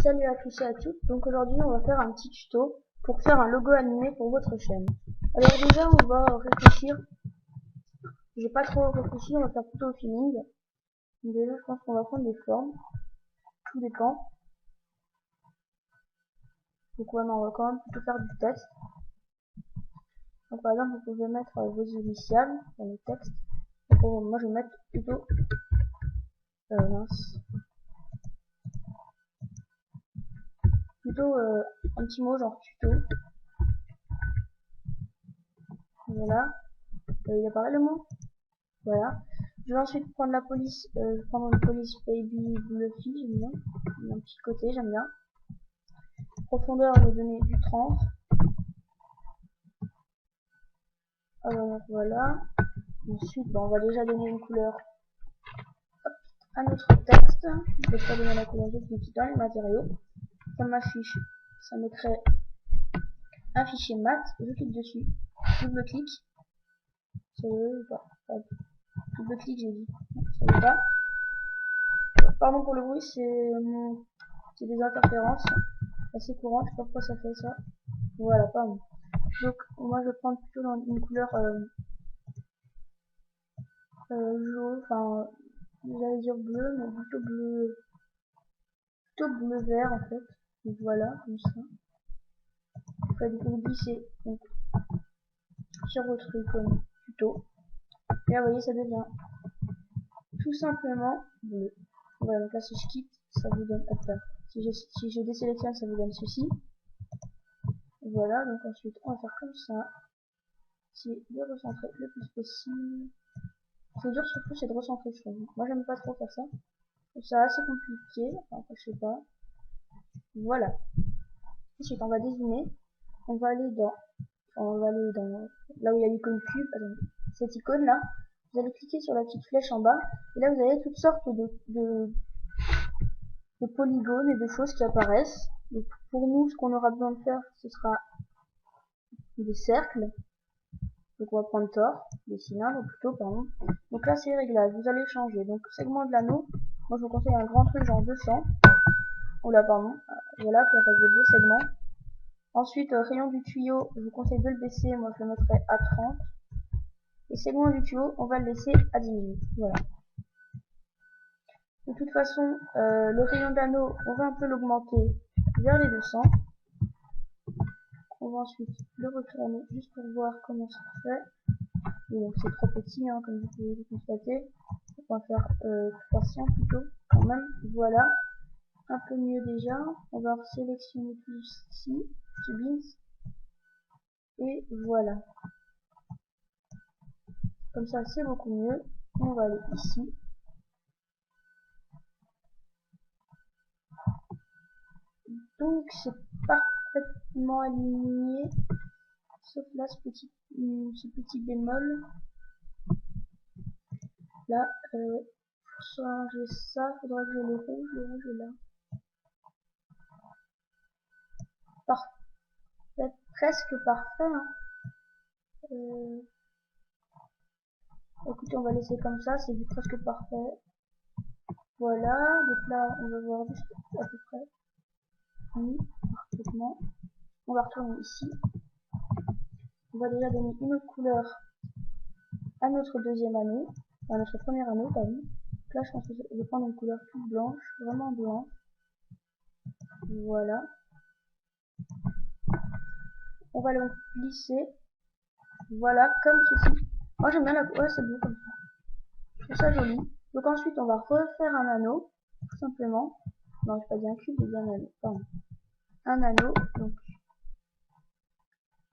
Salut à tous et à toutes, donc aujourd'hui on va faire un petit tuto pour faire un logo animé pour votre chaîne. Alors déjà on va réfléchir, j'ai pas trop réfléchi, on va faire plutôt au feeling. Donc déjà je pense qu'on va prendre des formes, tout dépend. Donc ouais, non, on va quand même plutôt faire du texte. Donc par exemple vous pouvez mettre vos initiales dans le texte. Donc moi je vais mettre plutôt un petit mot genre tuto. Voilà, il apparaît le mot. Voilà. Je vais ensuite prendre la police, je vais prendre une police baby bluffy, j'aime bien. Il y a un petit côté, j'aime bien. Profondeur, je vais donner du 30. Voilà. Ensuite, on va déjà donner une couleur à notre texte. Je vais pas donner la couleur juste dans les matériaux. Ça m'affiche, ça me crée un fichier mat. Je clique dessus, double-clic. Ça veut pas. Double-clic, j'ai dit. Non, ça veut pas. Pardon pour le bruit, c'est des interférences assez courantes. Je sais pas pourquoi ça fait ça. Voilà, pardon. Donc moi je vais prendre plutôt dans une couleur jaune, enfin j'allais dire bleu, mais plutôt bleu vert en fait. Donc voilà, comme ça. Vous faites vous glisser donc sur votre icône tuto. Et là vous voyez ça devient tout simplement bleu. Voilà, donc là si je quitte, ça vous donne hop là. Si je désélectionne, ça vous donne ceci. Voilà, donc ensuite on va faire comme ça. C'est de recentrer le plus possible. C'est dur surtout c'est de recentrer je trouve. Moi j'aime pas trop faire ça. C'est assez compliqué, enfin je sais pas. Voilà. Ensuite on va dézoomer. On va aller dans là où il y a l'icône cube, cette icône là. Vous allez cliquer sur la petite flèche en bas. Et là vous avez toutes sortes de polygones et de choses qui apparaissent. Donc pour nous ce qu'on aura besoin de faire ce sera des cercles. Donc on va prendre tort, des cylindres plutôt, pardon. Donc là c'est réglage, vous allez changer. Donc segment de l'anneau, moi je vous conseille un grand truc genre 200. Oula pardon, voilà que ça fasse des beaux segments. Ensuite rayon du tuyau, je vous conseille de le baisser, moi je le mettrai à 30. Et segment du tuyau, on va le laisser à 10 minutes. Voilà. De toute façon, le rayon d'anneau, on va un peu l'augmenter vers les 200. On va ensuite le retourner juste pour voir comment ça fait. Et donc c'est trop petit, hein, comme vous pouvez le constater. On va faire 300 plutôt, quand même. Voilà, un peu mieux déjà. On va sélectionner tout ici, Tubins. Et voilà. Comme ça, c'est beaucoup mieux. On va aller ici. Donc c'est parfaitement aligné, sauf là ce petit bémol. Là, pour changer ça, faudra que je le rouge est là. Parfait, presque parfait. Hein. Écoutez, on va laisser comme ça, c'est du presque parfait. Voilà, donc là, on va voir juste à peu près. Oui, parfaitement. On va retourner ici. On va déjà donner une autre couleur à notre deuxième anneau, à notre premier anneau, pardon. Là, je pense que je vais prendre une couleur toute blanche, vraiment blanche. Voilà. On va le glisser. Voilà, comme ceci. Moi, j'aime bien la couleur, c'est beau comme ça. Je trouve ça joli. Donc ensuite, on va refaire un anneau, tout simplement. Non, j'ai pas dit un cube, j'ai dit un anneau. Pardon. Un anneau, donc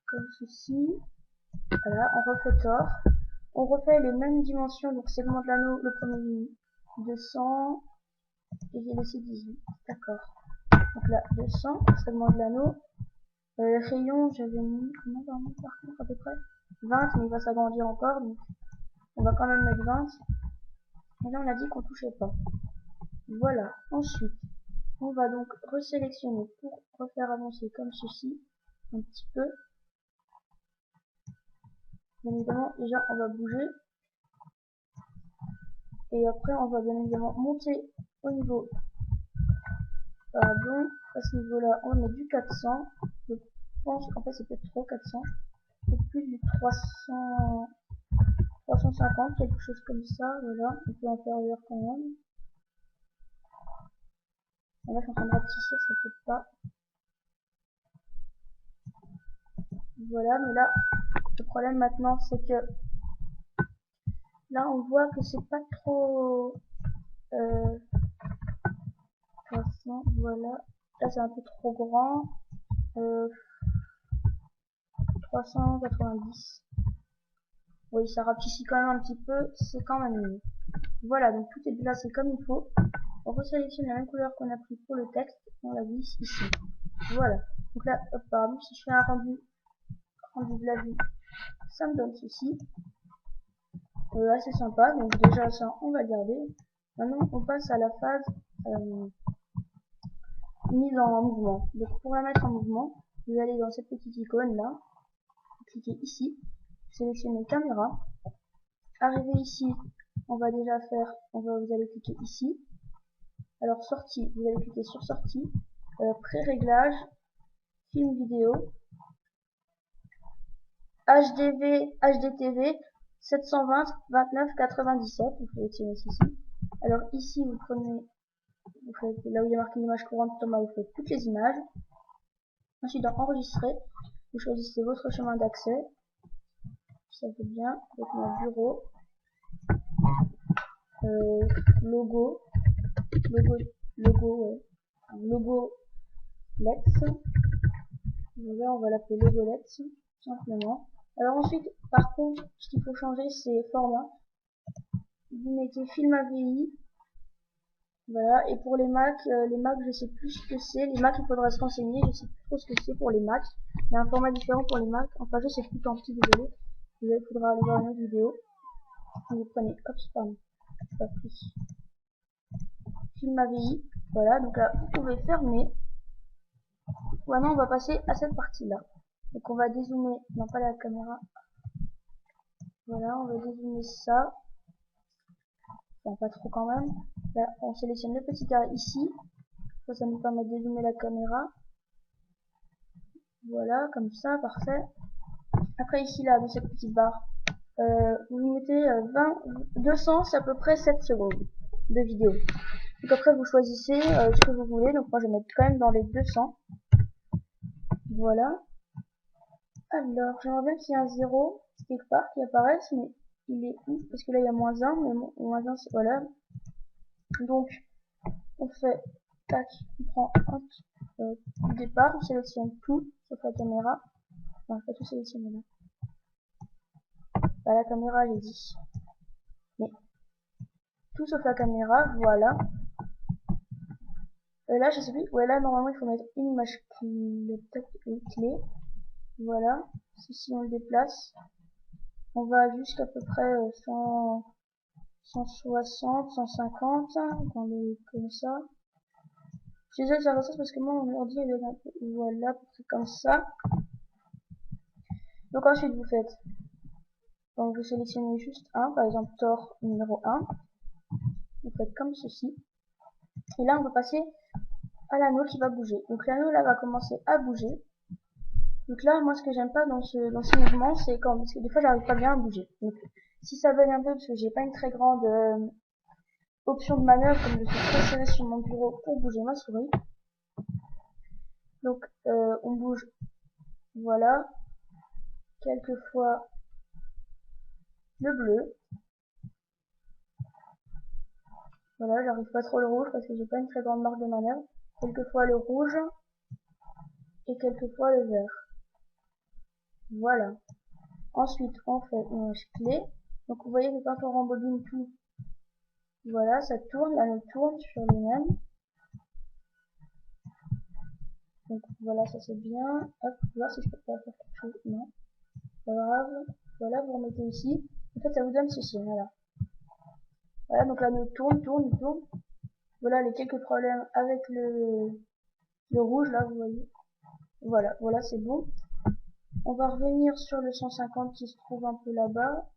comme ceci. Voilà, on refait tort. On refait les mêmes dimensions, donc segment de l'anneau, le premier 200 et j'ai laissé 18. D'accord. Donc là, 200, segment de l'anneau. Rayon, j'avais mis comment par contre à peu près 20, mais il va s'agrandir encore, donc on va quand même mettre 20. Et là, on a dit qu'on touchait pas. Voilà. Ensuite, on va donc resélectionner pour refaire avancer comme ceci, un petit peu. Bien évidemment, déjà, on va bouger. Et après, on va bien évidemment monter au niveau Pardon, à ce niveau-là, on va mettre du 400. Je pense qu'en fait c'est peut-être trop 400. Peut-être plus du 300, 350, quelque chose comme ça, voilà, un peu inférieur quand même. Là, je suis en train de rapetissir, ça peut pas. Voilà, mais là, le problème maintenant, c'est que là, on voit que c'est pas trop 300, voilà. Là, c'est un peu trop grand. 390. Oui, ça rapetit quand même un petit peu, c'est quand même mieux. Voilà, donc tout est placé comme il faut. On resélectionne la même couleur qu'on a pris pour le texte, on la glisse ici. Voilà. Donc là, hop, pardon, si je fais un rendu de la vue, ça me donne ceci. Assez sympa, donc déjà ça, on va garder. Maintenant, on passe à la phase mise en mouvement. Donc pour la mettre en mouvement, vous allez dans cette petite icône là, vous cliquez ici, sélectionnez caméra. Arrivé ici, vous allez cliquer ici. Alors sortie, vous allez cliquer sur sortie, pré-réglage, film vidéo, HDTV 720 29 97, vous sélectionnez ici. Alors ici vous prenez, vous faites là où il y a marqué image courante, Thomas, vous faites toutes les images. Ensuite dans enregistrer, vous choisissez votre chemin d'accès, ça fait bien, avec mon bureau, logo, ouais, logo Let's. Là on va l'appeler logo Let's, tout simplement. Alors ensuite, par contre, ce qu'il faut changer, c'est format. Vous mettez film AVI. Voilà, et pour les Mac, je sais plus ce que c'est. Les Mac, il faudra se renseigner, je sais plus trop ce que c'est pour les Mac. Il y a un format différent pour les Mac. Enfin, je sais plus, tant pis, désolé. Il faudra aller voir une autre vidéo. Vous prenez, hop, pardon, pas pris. Film AVI. Voilà, donc là, vous pouvez fermer. Maintenant, on va passer à cette partie-là. Donc, on va dézoomer, non pas la caméra. Voilà, on va dézoomer ça. Bon, pas trop quand même. Là, on sélectionne le petit carré ici. Ça nous permet de dézoomer la caméra. Voilà, comme ça, parfait. Après ici, là, dans cette petite barre, vous mettez 200, c'est à peu près 7 secondes de vidéo. Donc après, vous choisissez ce que vous voulez. Donc moi, je vais mettre quand même dans les 200. Voilà. Alors, j'aimerais bien qu'il y ait un 0 quelque part qui apparaisse, mais il est où? Parce que là, il y a -1, mais moins 1, c'est voilà. Donc, on fait, tac, on prend du départ, on sélectionne tout, sauf la caméra. Enfin, pas tout sélectionner là. Bah, la caméra, j'ai dit. Mais, tout sauf la caméra, voilà. Là, je sais plus, ouais, là, normalement, il faut mettre une image clé. Voilà. Si on le déplace, on va jusqu'à peu près 160, 150, dans les, comme ça. J'essaie de faire ça parce que moi, mon ordi, il est un peu, voilà, comme ça. Donc ensuite, donc vous sélectionnez juste un, par exemple, Tor numéro 1. Vous faites comme ceci. Et là, on va passer à l'anneau qui va bouger. Donc l'anneau, là, va commencer à bouger. Donc là, moi, ce que j'aime pas dans ce mouvement, c'est parce que des fois, j'arrive pas bien à bouger. Donc, si ça bug un peu, parce que j'ai pas une très grande option de manœuvre, comme je suis très serré sur mon bureau pour bouger ma souris. Donc, on bouge, voilà, quelquefois le bleu. Voilà, j'arrive pas trop le rouge parce que j'ai pas une très grande marge de manœuvre. Quelquefois le rouge et quelquefois le vert. Voilà. Ensuite, on fait une image clé. Donc, vous voyez que quand on rembobine tout, voilà, ça tourne, l'anneau tourne sur lui-même. Donc, voilà, ça c'est bien. Hop, voir si je peux pas faire quelque chose. Non. Pas grave. Voilà, vous remettez ici. En fait, ça vous donne ceci, voilà. Voilà, donc l'anneau tourne. Voilà les quelques problèmes avec le rouge, là, vous voyez. Voilà, c'est bon. On va revenir sur le 150 qui se trouve un peu là-bas.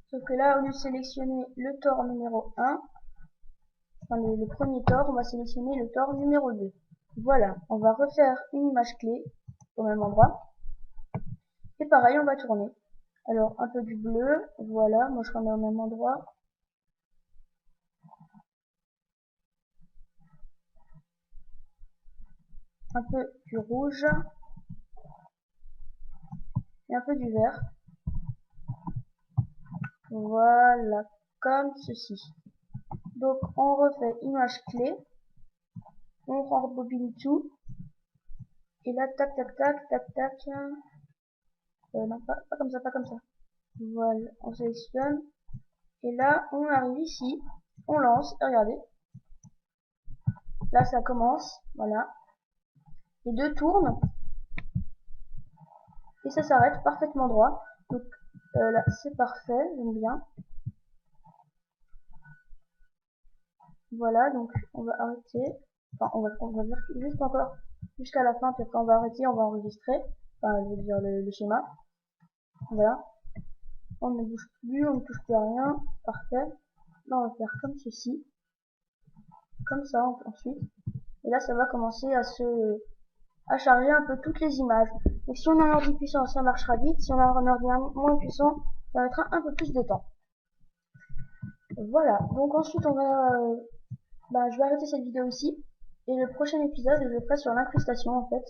Sauf que là, au lieu de sélectionner le Tor numéro 1, enfin le premier tore, on va sélectionner le tore numéro 2. Voilà, on va refaire une image clé au même endroit. Et pareil, on va tourner. Alors, un peu du bleu, voilà, moi je remets au même endroit. Un peu du rouge. Et un peu du vert. Voilà, comme ceci. Donc, on refait image clé. On rembobine tout. Et là, tac, tac, tac, tac, tac. Non, pas comme ça, pas comme ça. Voilà, on sélectionne. Et là, on arrive ici. On lance. Et regardez. Là, ça commence. Voilà. Les deux tournent. Et ça s'arrête parfaitement droit. Donc, là, c'est parfait. J'aime bien. Voilà, donc on va arrêter. Enfin, on va dire juste encore jusqu'à la fin, puis après on va arrêter, on va enregistrer. Enfin, je veux dire le schéma. Voilà. On ne bouge plus, on ne touche plus à rien. Parfait. Là, on va faire comme ceci. Comme ça, ensuite. Et là, ça va commencer à charger un peu toutes les images. Donc, si on a un ordi puissant, ça marchera vite. Si on a un ordi moins puissant, ça mettra un peu plus de temps. Voilà. Donc, ensuite, on va, je vais arrêter cette vidéo ici. Et le prochain épisode, je le ferai sur l'incrustation, en fait.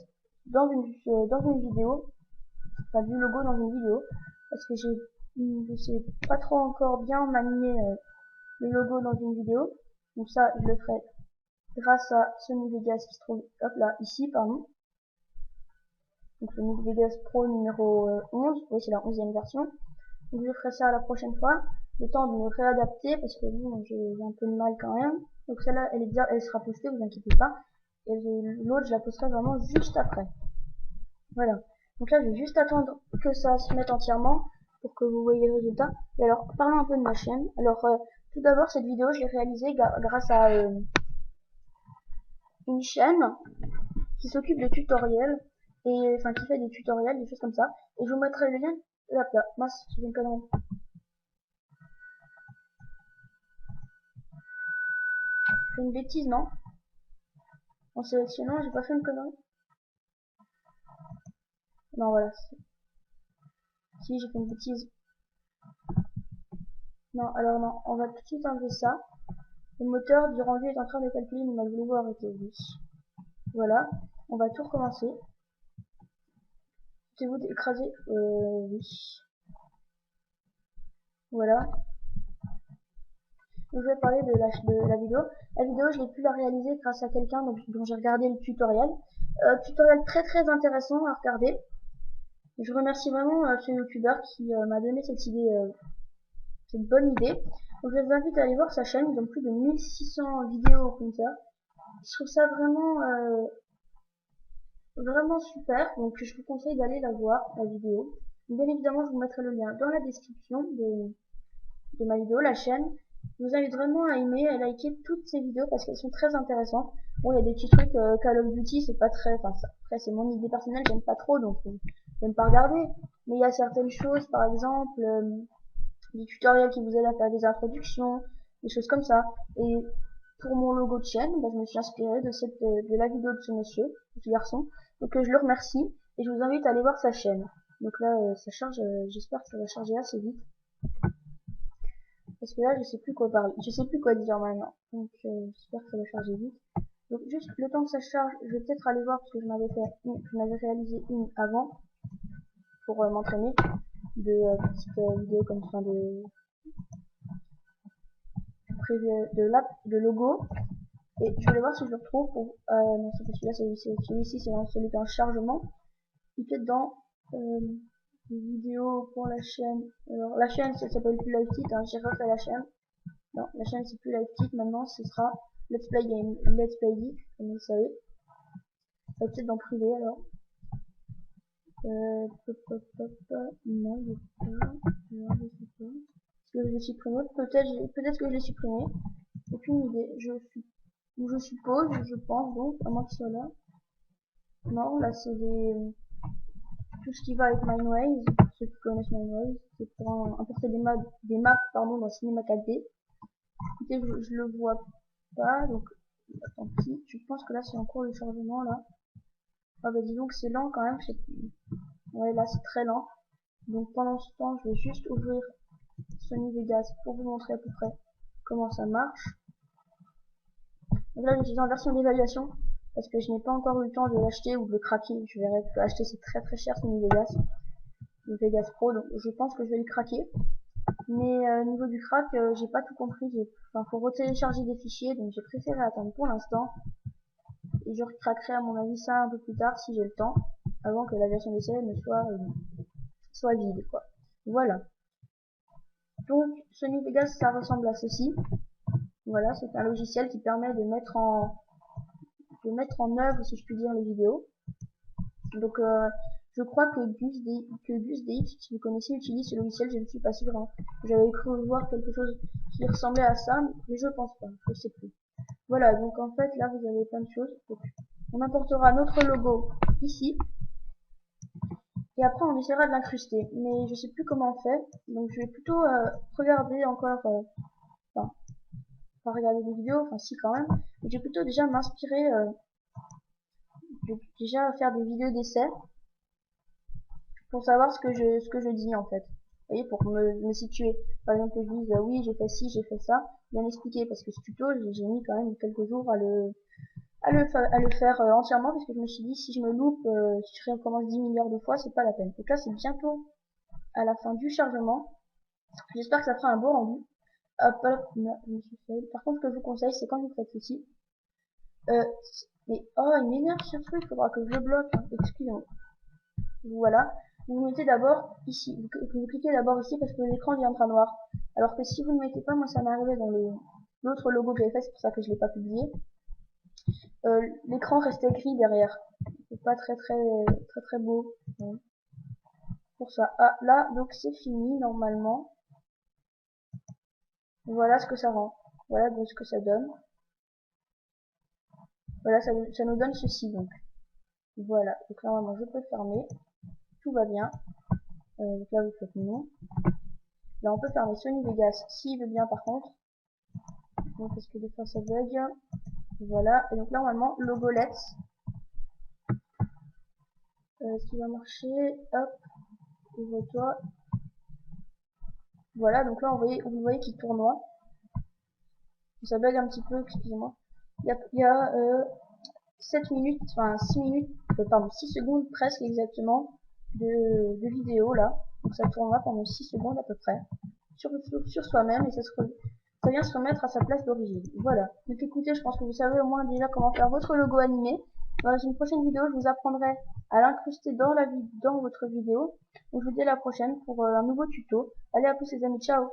Dans une vidéo. Enfin, du logo dans une vidéo. Parce que je sais pas trop encore bien manier le logo dans une vidéo. Donc ça, je le ferai grâce à Sony Vegas qui se trouve, hop là, ici, pardon. Donc Sony Vegas Pro numéro 11, oui c'est la 11e version. Donc je ferai ça la prochaine fois, le temps de me réadapter parce que bon, j'ai un peu de mal quand même. Donc celle-là, elle sera postée, vous inquiétez pas. Et l'autre, je la posterai vraiment juste après. Voilà. Donc là, je vais juste attendre que ça se mette entièrement pour que vous voyez le résultat. Et alors, parlons un peu de ma chaîne. Alors, tout d'abord, cette vidéo, je l'ai réalisée grâce à une chaîne qui s'occupe de tutoriels et enfin qui fait des tutoriels, des choses comme ça. Et je vous mettrai le lien. Hop là, mince, j'ai fait une connerie. J'ai fait une bêtise, non? En sélectionnant, j'ai pas fait une connerie. Non, voilà. Si, j'ai fait une bêtise. Non, alors non, on va tout de suite enlever ça. Le moteur du rendu est en train de calculer, mais voulez-vous arrêter? Oui. Voilà, on va tout recommencer. C'est vous d'écraser? Oui. Voilà. Donc, je vais parler de la vidéo. La vidéo, je l'ai pu la réaliser grâce à quelqu'un dont j'ai regardé le tutoriel. Tutoriel très très intéressant à regarder. Je remercie vraiment ce youtubeur qui m'a donné cette idée, cette bonne idée. Donc je vous invite à aller voir sa chaîne, ils ont plus de 1600 vidéos au compteur. Je trouve ça vraiment super, donc je vous conseille d'aller la voir, la vidéo. Bien évidemment, je vous mettrai le lien dans la description de ma vidéo, la chaîne. Je vous invite vraiment à aimer, à liker toutes ces vidéos parce qu'elles sont très intéressantes. Bon, il y a des petits trucs, Call of Duty, c'est pas très, enfin, après c'est mon idée personnelle, j'aime pas trop, donc j'aime pas regarder. Mais il y a certaines choses, par exemple, des tutoriels qui vous aident à faire des introductions, des choses comme ça. Et pour mon logo de chaîne, je me suis inspirée de la vidéo de ce monsieur, de ce garçon. Donc je le remercie et je vous invite à aller voir sa chaîne. Donc là, ça charge, j'espère que ça va charger assez vite. Parce que là, je sais plus quoi parler, je sais plus quoi dire maintenant. Donc j'espère que ça va charger vite. Donc juste le temps que ça charge, je vais peut-être aller voir parce que j'en avais réalisé une avant pour m'entraîner de petites vidéos comme ça de logo. Et je vais voir si je le retrouve pour, non c'est pas celui-là, celui-ci c'est celui qui est en chargement. Il est dans vidéo pour la chaîne. Alors la chaîne ça s'appelle plus Live Kit, hein, j'ai refait la chaîne. Non, la chaîne c'est plus Live Kit, maintenant ce sera Let's Play Game, Let's Play Geek, comme vous le savez. Ça va peut-être dans privé alors. Non, il est pas. Non, je sais pas. Est-ce que je l'ai supprimé? Peut-être que je l'ai supprimé. Aucune idée. Je suppose, je pense donc, à moins qu'il soit là. Non, là c'est tout ce qui va avec Mineways, ceux qui connaissent Mineways, c'est pour importer des maps dans Cinema 4D. Écoutez, je le vois pas, donc tant pis. Je pense que là c'est en cours de chargement là. Ah bah dis donc c'est lent quand même, ouais là c'est très lent. Donc pendant ce temps je vais juste ouvrir Sony Vegas pour vous montrer à peu près comment ça marche. Donc là je suis en version d'évaluation parce que je n'ai pas encore eu le temps de l'acheter ou de le craquer. Je verrai que acheter c'est très cher Sony Vegas, le Vegas Pro, donc je pense que je vais le craquer. Mais au niveau du crack, j'ai pas tout compris. Faut retélécharger des fichiers, donc j'ai préféré attendre pour l'instant. Et je recraquerai à mon avis ça un peu plus tard si j'ai le temps, avant que la version d'essai ne soit vide, quoi. Voilà. Donc Sony Vegas, ça ressemble à ceci. Voilà, c'est un logiciel qui permet de mettre en œuvre, si je puis dire, les vidéos. Donc je crois que GusDX, si vous connaissez, utilise ce logiciel, je ne suis pas sûr. Hein. J'avais cru voir quelque chose qui ressemblait à ça, mais je pense pas, je sais plus. Voilà, donc en fait là vous avez plein de choses. Donc, on importera notre logo ici. Et après on essaiera de l'incruster. Mais je sais plus comment on fait. Donc je vais plutôt regarder encore, enfin pas regarder des vidéos, enfin si quand même. Mais je vais plutôt déjà m'inspirer, je vais déjà faire des vidéos d'essai. Pour savoir ce que je dis en fait. Vous voyez, pour me situer. Par exemple, que je dise oui, j'ai fait ci, j'ai fait ça, bien expliquer, parce que ce tuto, j'ai mis quand même quelques jours à le faire entièrement, parce que je me suis dit, si je me loupe, si je recommence 10 milliards de fois, c'est pas la peine. Donc là, c'est bientôt à la fin du chargement. J'espère que ça fera un beau rendu. Hop, hop, non, je me suis fait. Par contre, ce que je vous conseille, c'est quand vous faites ceci. Mais, oh, il m'énerve ce truc, il faudra que je le bloque, hein. Excusez-moi. Voilà. Vous mettez d'abord ici, vous cliquez d'abord ici parce que l'écran deviendra noir. Alors que si vous ne mettez pas, moi ça m'est arrivé dans l'autre logo que j'avais fait, c'est pour ça que je l'ai pas publié. L'écran restait gris derrière. C'est pas très beau. Ouais. Pour ça. Ah là, donc c'est fini normalement. Voilà ce que ça rend. Voilà donc ce que ça donne. Voilà, ça nous donne ceci donc. Voilà. Donc normalement je peux le fermer. Tout va bien. Donc là vous faites non. Là on peut fermer Sony Vegas s'il veut bien par contre. Donc parce que des fois ça bug. Voilà, et donc là normalement logo Let's. Ce qui va marcher, hop, ouvre-toi. Voilà, donc là vous voyez qu'il tournoie. Ça bug un petit peu, excusez-moi. Il y a 7 minutes, enfin 6 minutes, pardon, 6 secondes presque exactement de vidéo là. Donc ça tournera pendant 6 secondes à peu près. Sur soi-même et ça vient se remettre à sa place d'origine. Voilà. Donc écoutez, je pense que vous savez au moins déjà comment faire votre logo animé. Dans une prochaine vidéo, je vous apprendrai à l'incruster dans votre vidéo. Donc je vous dis à la prochaine pour un nouveau tuto. Allez, à plus les amis, ciao.